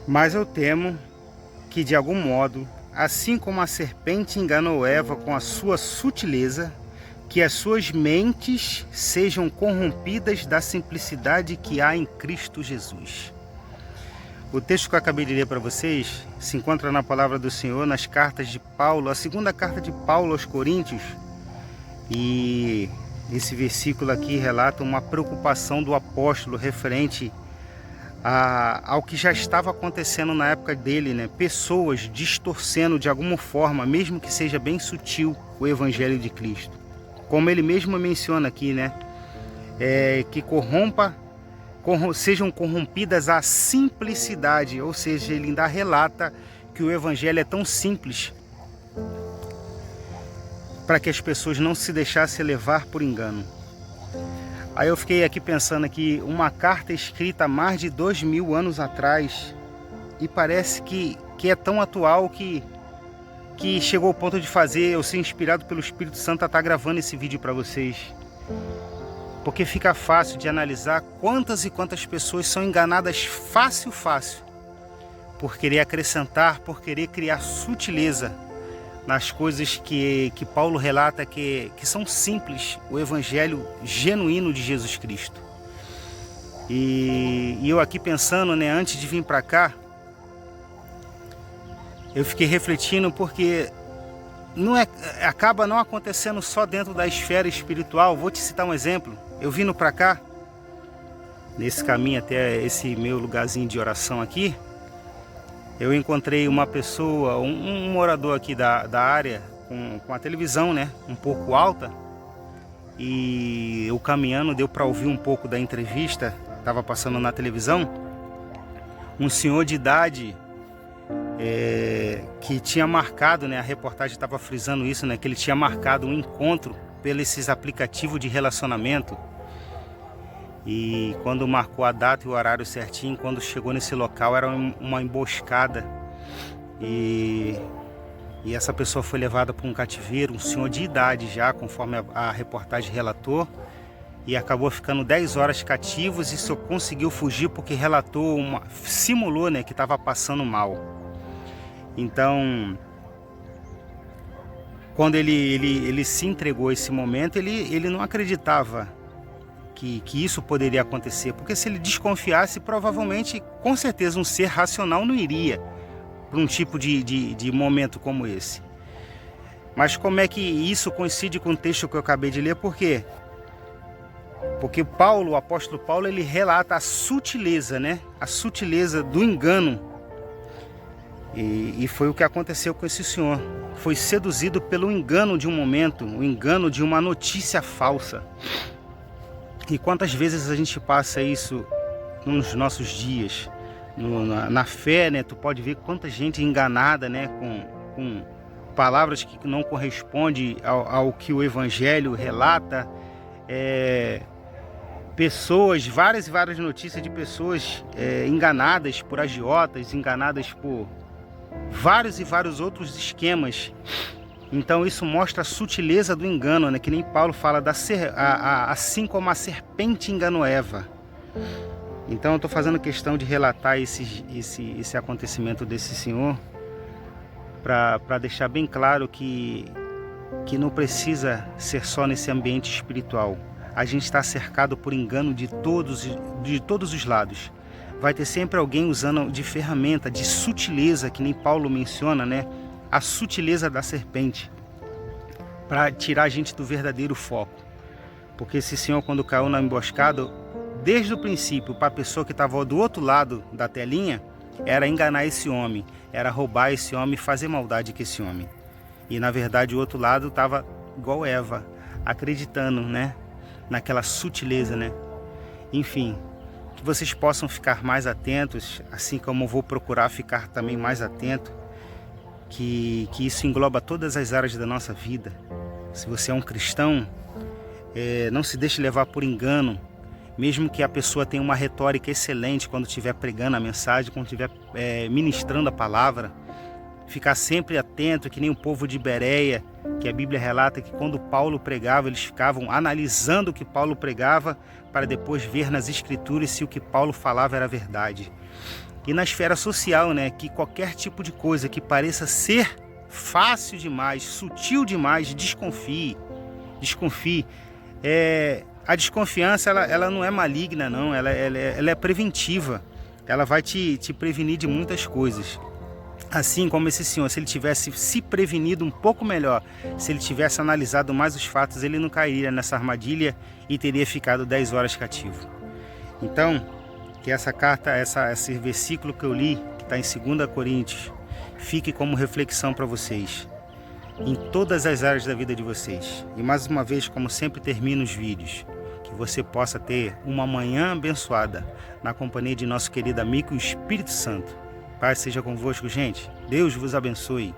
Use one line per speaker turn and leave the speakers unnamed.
Mas eu temo que, de algum modo, assim como a serpente enganou Eva com a sua sutileza, que as suas mentes sejam corrompidas da simplicidade que há em Cristo Jesus. O texto que eu acabei de ler para vocês se encontra na palavra do Senhor, nas cartas de Paulo, a segunda carta de Paulo aos Coríntios. E esse versículo aqui relata uma preocupação do apóstolo referente ao que já estava acontecendo na época dele, né? Pessoas distorcendo de alguma forma, mesmo que seja bem sutil, o Evangelho de Cristo. Como ele mesmo menciona aqui, né? Que sejam corrompidas a simplicidade, ou seja, ele ainda relata que o Evangelho é tão simples para que as pessoas não se deixassem levar por engano. Aí eu fiquei aqui pensando que uma carta escrita há mais de 2000 anos atrás, e parece que é tão atual que chegou ao ponto de fazer eu ser inspirado pelo Espírito Santo a estar gravando esse vídeo para vocês. Porque fica fácil de analisar quantas e quantas pessoas são enganadas fácil, por querer acrescentar, por querer criar sutileza nas coisas que Paulo relata que são simples, o Evangelho genuíno de Jesus Cristo. E eu aqui pensando, né, antes de vir para cá, eu fiquei refletindo porque acaba não acontecendo só dentro da esfera espiritual. Vou te citar um exemplo. Eu vindo para cá, nesse caminho até esse meu lugarzinho de oração aqui, eu encontrei uma pessoa, um morador aqui da área, com a televisão, né, um pouco alta, e eu caminhando deu para ouvir um pouco da entrevista, estava passando na televisão, um senhor de idade que tinha marcado, né, a reportagem estava frisando isso, né, que ele tinha marcado um encontro pelos aplicativos de relacionamento. E quando marcou a data e o horário certinho, quando chegou nesse local, era uma emboscada. E essa pessoa foi levada para um cativeiro, um senhor de idade já, conforme a reportagem relatou. E acabou ficando 10 horas cativos e só conseguiu fugir porque relatou, simulou, né, que estava passando mal. Então, quando ele se entregou a esse momento, ele não acreditava que isso poderia acontecer, porque se ele desconfiasse, provavelmente, com certeza, um ser racional não iria para um tipo de momento como esse. Mas como é que isso coincide com o texto que eu acabei de ler? Por quê? Porque Paulo, o apóstolo Paulo, ele relata a sutileza, né? A sutileza do engano. E foi o que aconteceu com esse senhor. Foi seduzido pelo engano de um momento, o engano de uma notícia falsa. E quantas vezes a gente passa isso nos nossos dias, na fé, né? Tu pode ver quanta gente enganada, né? Com palavras que não correspondem ao que o Evangelho relata. Pessoas, várias e várias notícias de pessoas enganadas por agiotas, enganadas por vários e vários outros esquemas. Então isso mostra a sutileza do engano, né? Que nem Paulo fala, assim como a serpente enganou Eva. Então eu estou fazendo questão de relatar esse acontecimento desse senhor, para deixar bem claro que não precisa ser só nesse ambiente espiritual. A gente está cercado por engano de todos os lados. Vai ter sempre alguém usando de ferramenta, de sutileza, que nem Paulo menciona, né? A sutileza da serpente, para tirar a gente do verdadeiro foco. Porque esse senhor, quando caiu na emboscada, desde o princípio, para a pessoa que estava do outro lado da telinha, era enganar esse homem, era roubar esse homem e fazer maldade com esse homem. E na verdade o outro lado estava igual Eva, acreditando, né, naquela sutileza, né? Enfim, que vocês possam ficar mais atentos, assim como eu vou procurar ficar também mais atento, que isso engloba todas as áreas da nossa vida. Se você é um cristão, não se deixe levar por engano, mesmo que a pessoa tenha uma retórica excelente quando estiver pregando a mensagem, quando estiver ministrando a palavra. Ficar sempre atento, que nem o povo de Bereia, que a Bíblia relata que quando Paulo pregava, eles ficavam analisando o que Paulo pregava para depois ver nas escrituras se o que Paulo falava era verdade. E na esfera social, né, que qualquer tipo de coisa que pareça ser fácil demais, sutil demais, desconfie. A desconfiança, ela não é maligna, não, ela é preventiva. Ela vai te prevenir de muitas coisas. Assim como esse senhor, se ele tivesse se prevenido um pouco melhor, se ele tivesse analisado mais os fatos, ele não cairia nessa armadilha e teria ficado 10 horas cativo. Então, que essa carta, esse versículo que eu li, que está em 2 Coríntios, fique como reflexão para vocês, em todas as áreas da vida de vocês. E mais uma vez, como sempre termino os vídeos, que você possa ter uma manhã abençoada, na companhia de nosso querido amigo Espírito Santo. Paz seja convosco, gente. Deus vos abençoe.